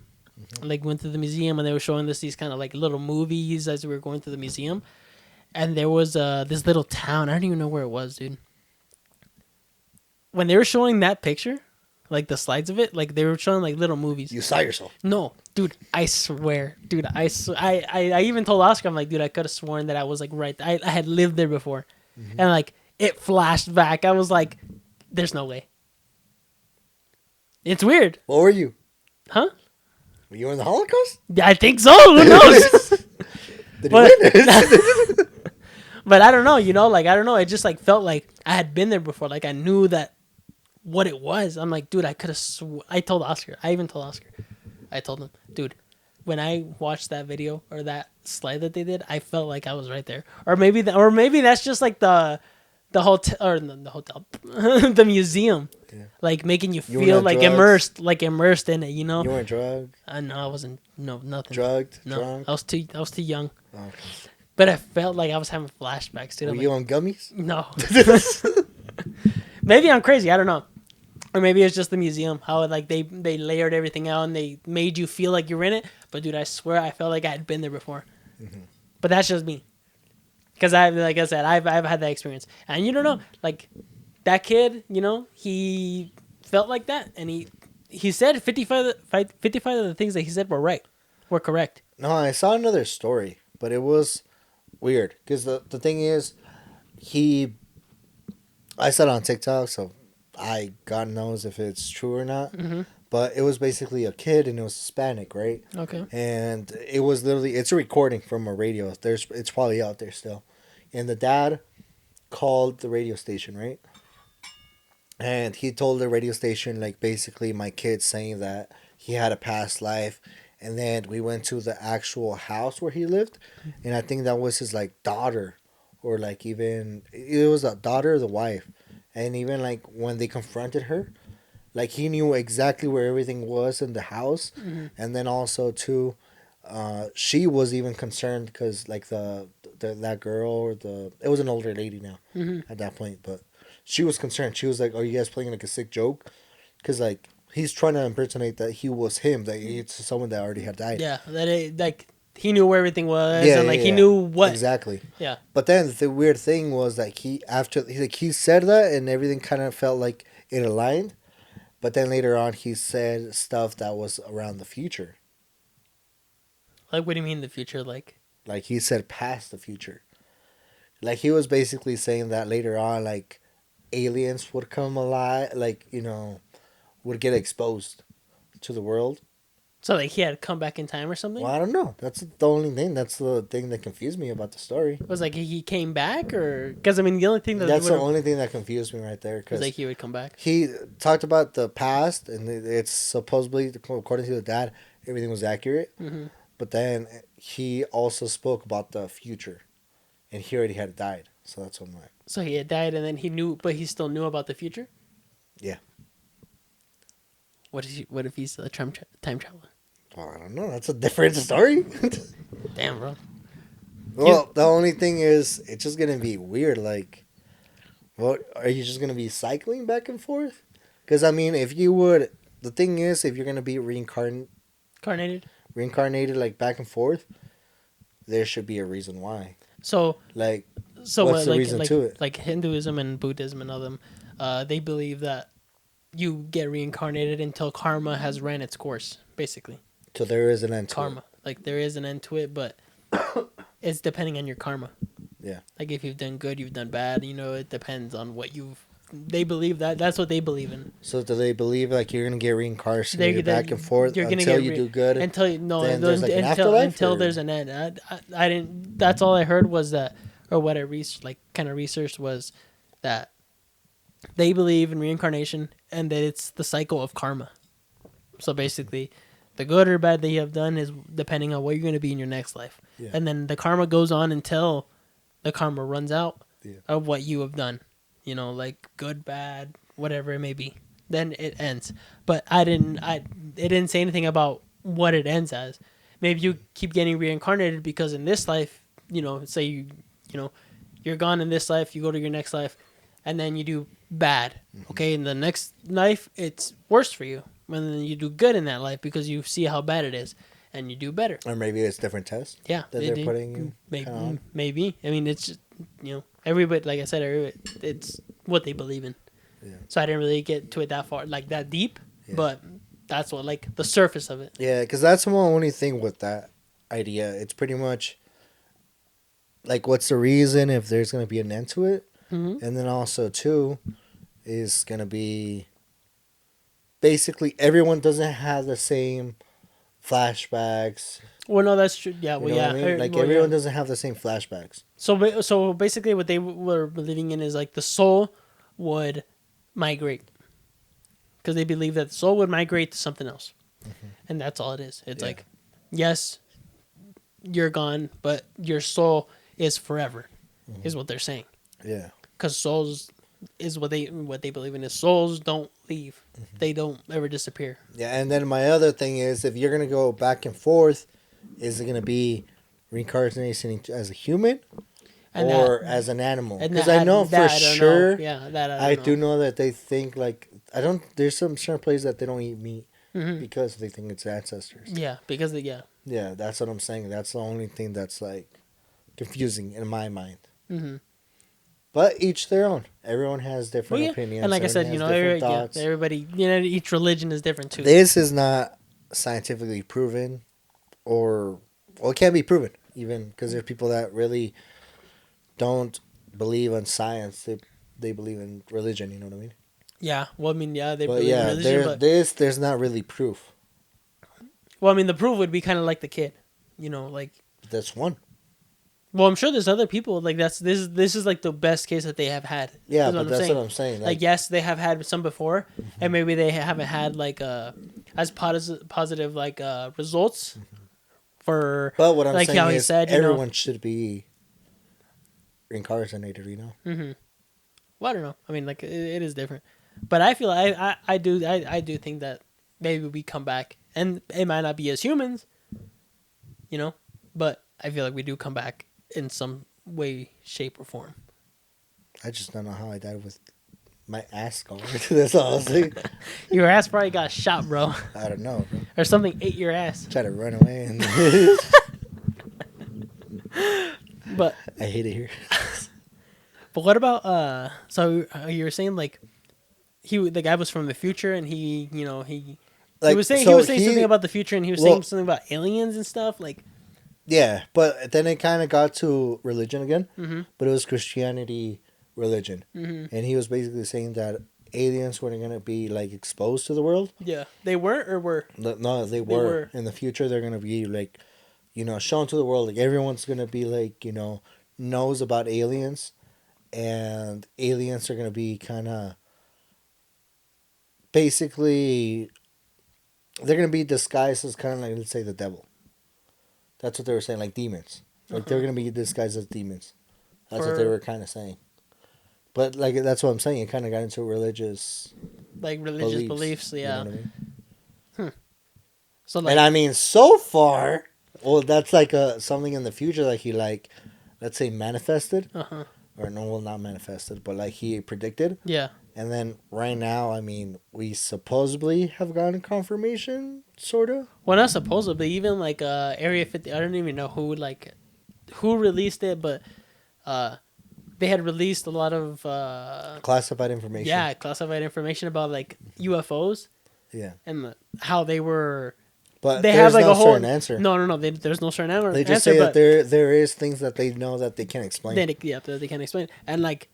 Like, went to the museum and they were showing us these kind of like little movies as we were going through the museum. And there was this little town. I don't even know where it was, dude. When they were showing that picture, like the slides of it, like they were showing like little movies. You saw yourself. No, dude, I swear. Dude, I even told Oscar, I'm like, dude, I could have sworn that I was like right. I had lived there before. And like it flashed back. I was like, there's no way. It's weird. What were you? Huh? Were you in the Holocaust? I think so. Who knows? Did you win? But I don't know, like, I don't know. It just like felt like I had been there before. Like I knew that what it was. I'm like, dude, I could have I told Oscar. I even told Oscar. I told him, dude, when I watched that video or that slide that they did, I felt like I was right there. Or maybe that's just like the the hotel or the hotel, the museum, like making you feel like immersed in it. You know. You weren't drugged. No, I wasn't. No, nothing. Drugged. No, drunk. I was too young. Okay. But I felt like I was having flashbacks, dude. Were you on gummies? No. Maybe I'm crazy. I don't know. Or maybe it's just the museum. How like they layered everything out and they made you feel like you're in it. But dude, I swear I felt like I had been there before. Mm-hmm. But that's just me. Because like I said, I've had that experience. And you don't know, like that kid, you know, he felt like that, and he said 55 of the things that he said were correct. No, I saw another story, but it was weird because the thing is, I saw it on TikTok, so God knows if it's true or not. Mm-hmm. But it was basically a kid, and it was Hispanic, right? Okay. And it was literally, it's a recording from a radio. It's probably out there still. And the dad called the radio station, right? And he told the radio station, like, basically my kid saying that he had a past life. And then we went to the actual house where he lived. And I think that was his, like, daughter. Or, like, even, it was a daughter or the wife. And even, like, when they confronted her, like, he knew exactly where everything was in the house. Mm-hmm. And then also, too, she was even concerned because, like, that girl, or it was an older lady now at that point. But she was concerned. She was like, are you guys playing, like, a sick joke? Because, like, he's trying to impersonate that he was him, that it's someone that already had died. Yeah, like, he knew where everything was, he knew what. Exactly. Yeah. But then the weird thing was that he said that, and everything kind of felt like it aligned. But then later on, he said stuff that was around the future. Like, what do you mean the future? Like he said past the future. Like, he was basically saying that later on, like, aliens would come alive, like, you know, would get exposed to the world. So, like, he had to come back in time or something? Well, I don't know. That's the only thing. That's the thing that confused me about the story. Was like he came back, or because I mean the only thing that's the only thing that confused me right there. Was like he would come back. He talked about the past, and it's supposedly, according to the dad, everything was accurate. Mm-hmm. But then he also spoke about the future, and he already had died. So that's what I'm like. So he had died, and then he knew, but he still knew about the future. Yeah. What if he's a time traveler? Well, I don't know. That's a different story. Damn, bro. Well, the only thing is, it's just gonna be weird. Like, what are you just gonna be cycling back and forth? Because I mean, if you're gonna be reincarnated, like, back and forth, there should be a reason why. So what's the reason to it? Like Hinduism and Buddhism and all them, they believe that you get reincarnated until karma has ran its course, basically. So there is an end to karma. Like, there is an end to it, but it's depending on your karma. Yeah. Like, if you've done good, you've done bad. You know, it depends on what they believe that's what they believe in. So do they believe, like, you're gonna get reincarnated back and forth until you do good? Until there's an end. I didn't. That's all I heard was that, or what I kind of researched was that they believe in reincarnation and that it's the cycle of karma. So basically, the good or bad that you have done is depending on what you're going to be in your next life. Yeah. And then the karma goes on until the karma runs out of what you have done. You know, like good, bad, whatever it may be. Then it ends. But it didn't say anything about what it ends as. Maybe you keep getting reincarnated because in this life, you know, say you're gone in this life, you go to your next life, and then you do bad. Mm-hmm. Okay, in the next life, it's worse for you. And then you do good in that life because you see how bad it is, and you do better. Or maybe it's different tests. Yeah, that they're putting you. Maybe. I mean, it's just, everybody. Like I said, it's what they believe in. Yeah. So I didn't really get to it that far, like that deep. Yeah. But that's what, like, the surface of it. Yeah, because that's the only thing with that idea. It's pretty much like, what's the reason if there's going to be an end to it, and then also too is going to be. Basically, everyone doesn't have the same flashbacks. Well, no, that's true. Yeah, well, yeah. I mean? Like, everyone doesn't have the same flashbacks. So basically, what they were believing in is, like, the soul would migrate. Because they believe that the soul would migrate to something else. Mm-hmm. And that's all it is. It's like, yes, you're gone, but your soul is forever, is what they're saying. Yeah. because souls is what they believe in is souls don't leave. They don't ever disappear. Yeah, and then my other thing is, if you're gonna go back and forth, is it gonna be reincarnation as a human And or as an animal? and Because I know for I sure. know. Yeah, that I don't do know. know that they think like I don't. There's some certain places that they don't eat meat Mm-hmm. because they think it's ancestors. Yeah, because yeah. Yeah, that's what I'm saying. That's the only thing that's like confusing in my mind. Mm-hmm. But each their own. Everyone has Well, different yeah, opinions. and like I Everyone said, has different thoughts. everybody, each religion is different too. This is not scientifically proven, or well, it can't be proven even because there's people that really don't believe in science. They believe in religion. You know what I mean? Yeah. Well, I mean, yeah, they But believe in yeah, religion, but there's not really proof. well, I mean, the proof would be kind of like the kid, like. That's one. Well, I'm sure there's other people like this is like the best case that they have had. Yeah, is but that's what I'm saying. Like yes, they have had some before, and maybe they haven't had like as positive like results for. But what I'm like saying how he is said, everyone should be reincarnated. Mm-hmm. Well, I don't know. I mean, like it is different, but I feel I do think that maybe we come back, and it might not be as humans, but I feel like we do come back in some way, shape, or form. I just don't know how I died with my ass gone. That's all I was saying. Your ass probably got shot, bro. I don't know, bro. Or something ate your ass. Try to run away and But I hate it here. but what about so you were saying like the guy was from the future and he Like, was saying so something about the future and he was saying something about aliens and stuff like. Yeah, but then it kind of got to religion again. Mm-hmm. But it was Christianity religion. Mm-hmm. And he was basically saying that aliens weren't going to be like exposed to the world. Yeah, they weren't or were. No, they were. In the future, they're going to be like, shown to the world. Like everyone's going to be like, knows about aliens. And aliens are going to be kind of basically, they're going to be disguised as kind of like, let's say, the devil. That's what they were saying, like demons. Like they're going to be disguised as demons. That's what they were kind of saying. But like that's what I'm saying. It kind of got into religious beliefs. Yeah. You know what I mean? So and I mean, so far, well, that's like something in the future that he like, let's say, manifested, or no, well, not manifested, but like he predicted. Yeah. And then right now, I mean, we supposedly have gotten confirmation, sort of. Well, not supposedly. Even like Area 50, I don't even know who released it, but they had released a lot of classified information. Yeah, classified information about like UFOs. Yeah. And how they were. But they there's have like no a whole certain answer. No. There's no certain answer. They just say that there is things that they know that they can't explain. That they can't explain, and like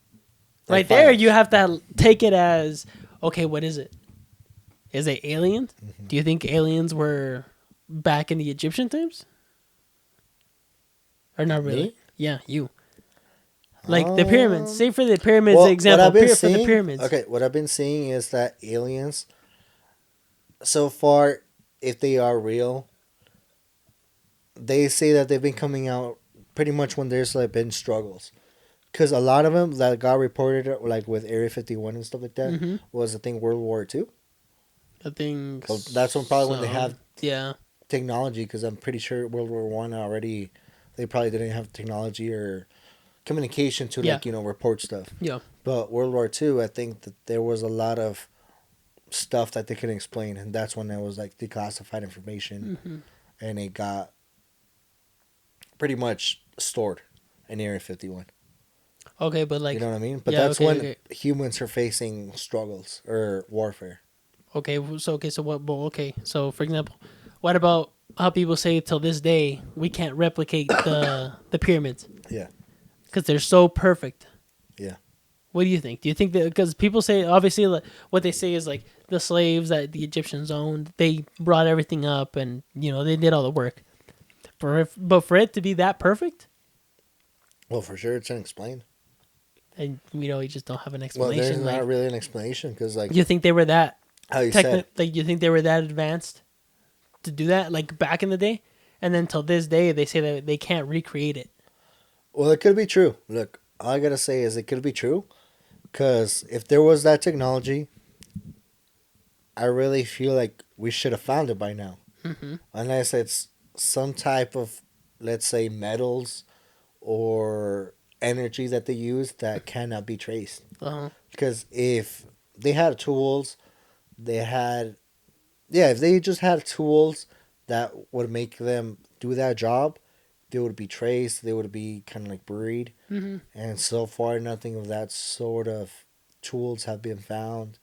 right there, you have to take it as okay. What is it? Is it aliens? Mm-hmm. Do you think aliens were back in the Egyptian times? Or not really? Me? Yeah, you. Like the pyramids. Say for the pyramids, the example. For the pyramids. Okay, what I've been seeing is that aliens, so far, if they are real, they say that they've been coming out pretty much when there's like been struggles. Because a lot of them that got reported, like with Area 51 and stuff like that, was I think World War II. I think so that's when when they have technology. Because I'm pretty sure World War One already, they probably didn't have technology or communication to report stuff. Yeah. But World War II, I think that there was a lot of stuff that they couldn't explain, and that's when it was like declassified information, and it got pretty much stored in Area 51. Okay, but like you know what I mean. But that's when humans are facing struggles or warfare. Okay, so what? Well, okay, so for example, what about how people say till this day we can't replicate the pyramids? Yeah. Because they're so perfect. Yeah. What do you think? Do you think that because people say obviously what they say is like the slaves that the Egyptians owned, they brought everything up and they did all the work. But for it to be that perfect, well, for sure it's unexplained. And you just don't have an explanation. Well, there's not really an explanation because like you think they were that how you said like you think they were that advanced to do that like back in the day, and then till this day they say that they can't recreate it. Well, it could be true. Look, all I gotta say is it could be true. Because if there was that technology, I really feel like we should have found it by now. Mm-hmm. Unless it's some type of, let's say, metals or energy that they use that cannot be traced. Uh-huh. Because if they had tools, they had, yeah, if they just had tools that would make them do that job, they would be traced, they would be kind of like buried. Mm-hmm. And so far, nothing of that sort of tools have been found.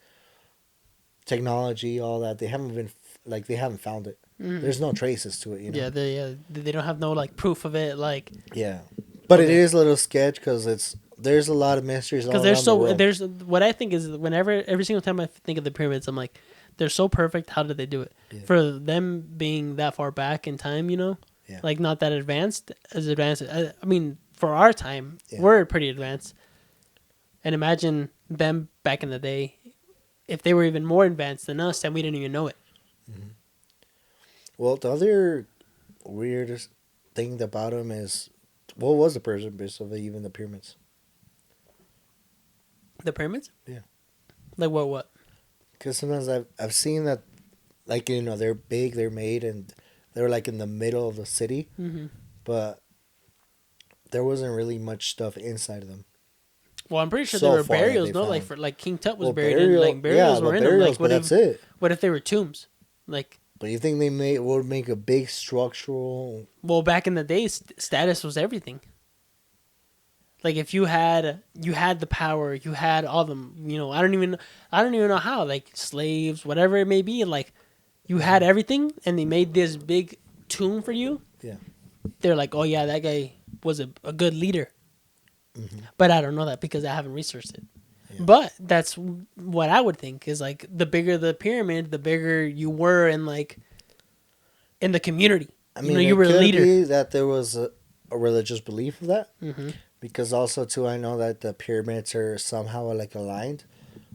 Technology, all that, they haven't been, like, they haven't found it. Mm-hmm. There's no traces to it, you know? Yeah, they don't have no like proof of it, like Yeah. But it okay. is a little sketch because there's a lot of mysteries all Because around the world. there's what I think is whenever every single time I think of the pyramids, I'm like, they're so perfect. How did they do it? Yeah. For them being that far back in time, Yeah. like not that advanced as advanced. I mean, for our time, Yeah. we're pretty advanced. And imagine them back in the day, if they were even more advanced than us, and we didn't even know it. Mm-hmm. Well, the other weirdest thing about them is what was the purpose of even the pyramids? The pyramids? Yeah. Like what? What? Because sometimes I've seen that, like, you know, they're big, they're made, and they're like in the middle of the city, Mm-hmm. but there wasn't really much stuff inside of them. Well, I'm pretty sure So there were far that burials. they No, like found. for like King Tut was Well, buried in like burials yeah, were but in them. burials, Like but that's it. what if they were tombs? Like But you think they would make a big structural? well, back in the day, status was everything. Like if you had the power, you had all them. I don't even know how. Like slaves, whatever it may be. Like you had everything, and they made this big tomb for you. Yeah. They're like, oh yeah, that guy was a good leader. Mm-hmm. But I don't know that because I haven't researched it. Yeah. But that's what I would think is like the bigger the pyramid, the bigger you were in like in the community. I mean, you it were a could leader. be that there was a religious belief of that, Mm-hmm. because also too I know that the pyramids are somehow like aligned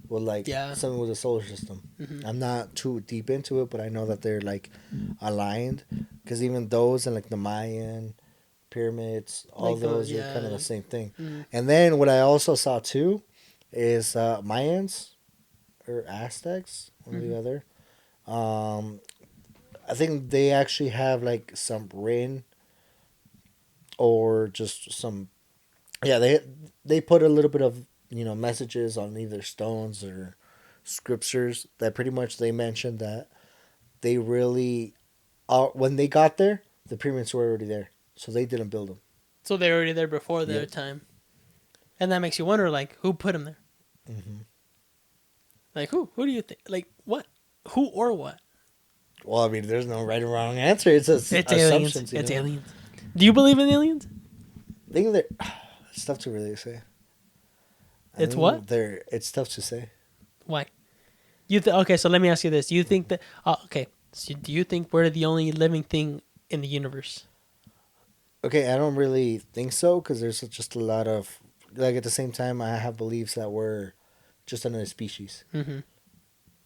with like Yeah. something with the solar system. Mm-hmm. I'm not too deep into it, but I know that they're like aligned because even those and like the Mayan pyramids, all Like those are yeah. kind of the same thing. Mm-hmm. And then what I also saw too is Mayans or Aztecs, one or Mm-hmm. the other. I think they actually have like some written or just some, yeah, they put a little bit of, you know, messages on either stones or scriptures that pretty much they mentioned that they really when they got there, the pyramids were already there, so they didn't build them. So they're already there before their Yep. time, and that makes you wonder, like, who put them there? Mm-hmm. Like, who? Who do you think? Like, what? Who or what? Well, I mean, there's no right or wrong answer. It's It's aliens. assumptions. It's know? aliens. Do you believe in aliens? I think they're it's tough to really say. It's what? It's tough to say. Why? Okay, so let me ask you this: you think that? Okay, so do you think we're the only living thing in the universe? Okay, I don't really think so because there's just a lot of, like, at the same time I have beliefs that we're just another species. Mm-hmm.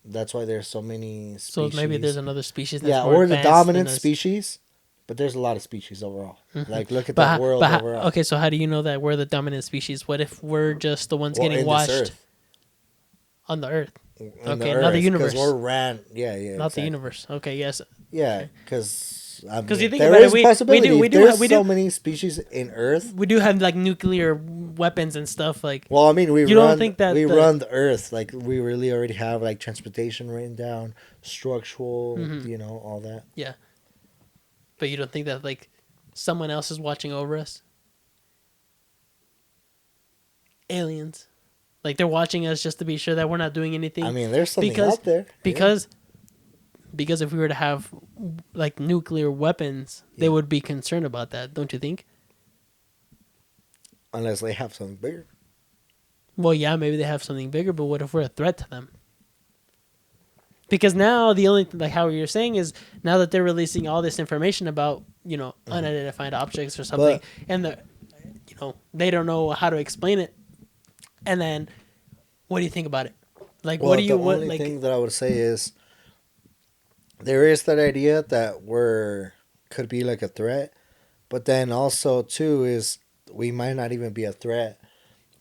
That's why there's so many So species. maybe there's another species. That's yeah, more we're the advanced dominant than us. species, but there's a lot of species overall. Mhm. Like, look at But the world overall. okay, so how do you know that we're the dominant species? What if we're just the ones Well, getting in washed this Earth. on the Earth? In Okay, not the universe. Because we're yeah, yeah. Not the exactly. universe. Okay, yes. Yeah, because Because you think there about is it, a possibility. we do There's we so do many species in Earth. we do have like nuclear weapons and stuff. Like, Well, I mean, You don't think that we the- run the Earth. Like, we really already have like transportation written down, structural, Mhm. you know, all that. but you don't think that like someone else is watching over us? Aliens, like they're watching us just to be sure that we're not doing anything. I mean, there's something because- out there. Because if we were to have like nuclear weapons, they Yeah. would be concerned about that, don't you think? Yeah. Unless they have something bigger. Well, yeah, maybe they have something bigger, but what if we're a threat to them? Because now the only like how you're saying is now that they're releasing all this information about unidentified objects or something, and they don't know how to explain it, and then what do you think about it? Like, Well, what do you the what only like? thing that I would say is there is that idea that could be like a threat, but then also too is we might not even be a threat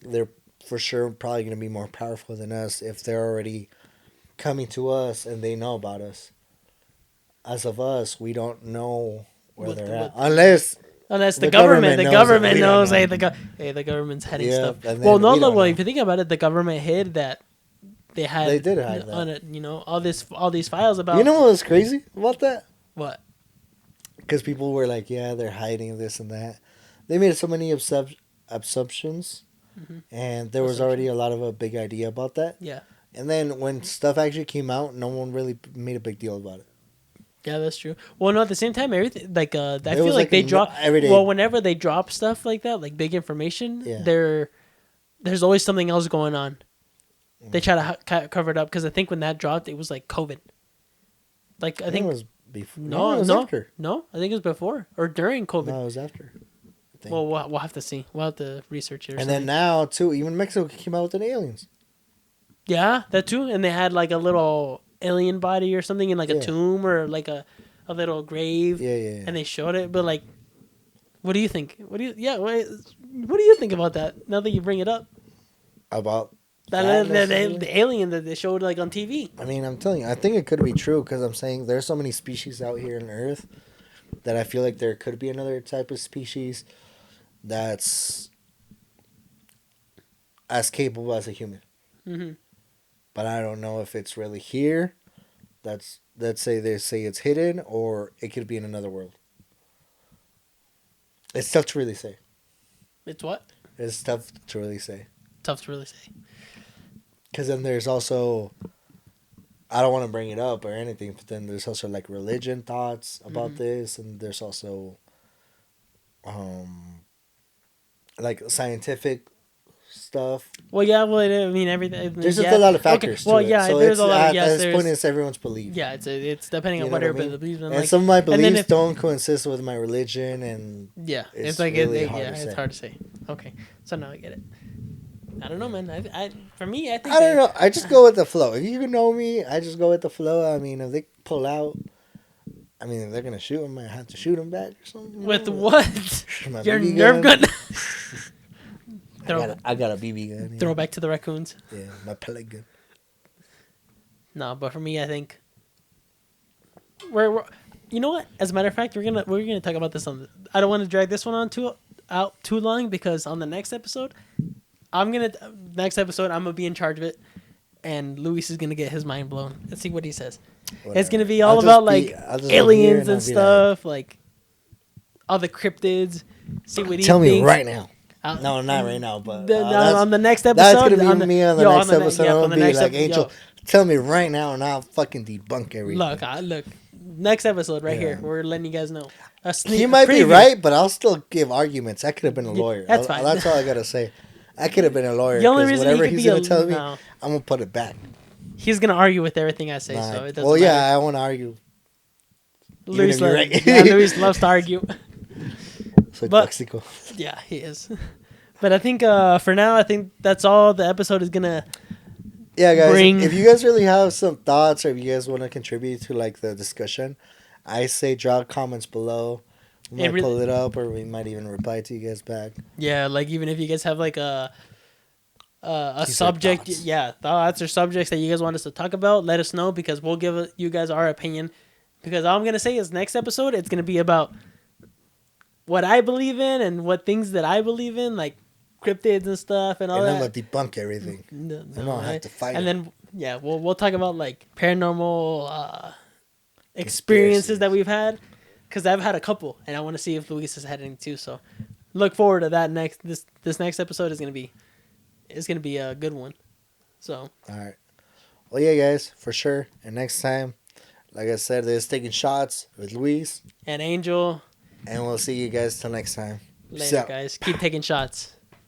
they're for sure probably going to be more powerful than us if they're already coming to us and they know about us. As of us, we don't know where they're at. Unless the government knows, hey, the government's hiding stuff. Well, no, look, well, if you think about it, the government hid that they did hide that. All these files about. You know what was crazy about that? What? Because people were like, yeah, they're hiding this and that. They made so many assumptions, and there was already a lot of a big idea about that. Yeah. And then when stuff actually came out, no one really made a big deal about it. Yeah, that's true. Well, no, at the same time, everything I feel like they drop every day. Well, whenever they drop stuff like that, like big information, there's always something else going on. They try to cover it up because I think when that dropped, it was like COVID. Like I think it was before. No, it was after. No, I think it was before or during COVID. No, it was after. Well, we'll have to see. We'll have to research it. And then now too, even Mexico came out with an aliens. Yeah, that too, and they had like a little alien body or something in like a tomb or like a little grave. Yeah. And they showed it, but like, what do you think? What do you think about that? Now that you bring it up, about the alien that they showed like on TV. I mean, I'm telling you, I think it could be true because I'm saying there's so many species out here on Earth that I feel like there could be another type of species that's as capable as a human. Mm-hmm. But I don't know if it's really here. Let's say they say it's hidden, or it could be in another world. It's tough to really say. It's what? It's tough to really say. Tough to really say. Because then there's also, I don't want to bring it up or anything, but then there's also like religion thoughts about this, and there's also, like scientific stuff. Well, yeah. Well, I mean, everything. There's just a lot of factors. Okay. Well, to yeah. it. So there's a lot. At this point, it's everyone's belief. Yeah, it's depending on what everybody believes in. And like, some of my beliefs don't coincide with my religion, and it's like really it's hard to say. Okay, so now I get it. I don't know, man. For me, I think I don't know. I just go with the flow. If you know me, I just go with the flow. I mean, if they pull out, I mean, if they're gonna shoot them, I have to shoot them back or something. With what? Your Nerf gun. I got a BB gun. Throw back to the raccoons. Yeah, my pellet gun. No, but for me, I think we're you know what? As a matter of fact, we're gonna talk about this I don't want to drag this one out too long because on the next episode, I'm gonna be in charge of it, and Luis is gonna get his mind blown. Let's see what he says. Whatever. It's gonna be all about like aliens and stuff, like all the cryptids. See what he tell thinks. Me right now. No, not right now, but on the next episode. That's gonna be me on the next episode. I'm gonna be like, Angel, tell me right now, and I'll fucking debunk everything. Look. Next episode right here. We're letting you guys know. He might be right, but I'll still give arguments. I could have been a lawyer. That's fine. That's all I gotta say. I could have been a lawyer. The only reason whatever he's gonna tell me, I'm gonna put it back. He's gonna argue with everything I say, so it doesn't matter. Yeah, I want to argue. Luis loves to argue. So toxico. Yeah, he is. But I think for now, I think that's all the episode is gonna. Yeah, guys. If you guys really have some thoughts, or if you guys want to contribute to like the discussion, I say drop comments below. We might pull it up, or we might even reply to you guys back. Yeah, like even if you guys have like a subject, thoughts or subjects that you guys want us to talk about, let us know because we'll give you guys our opinion. Because all I'm gonna say is next episode, it's gonna be about what I believe in and what things that I believe in, like cryptids and stuff and all that. And I'm gonna debunk everything. I'm gonna have to fight. And then we'll talk about like paranormal experiences that we've had, because I've had a couple, and I want to see if Luis has had any too. So look forward to that this next episode is gonna be a good one. So all right, well yeah guys, for sure. And next time, like I said, there's Taking Shots with Luis and Angel. And we'll see you guys till next time. Later, guys. Keep taking shots.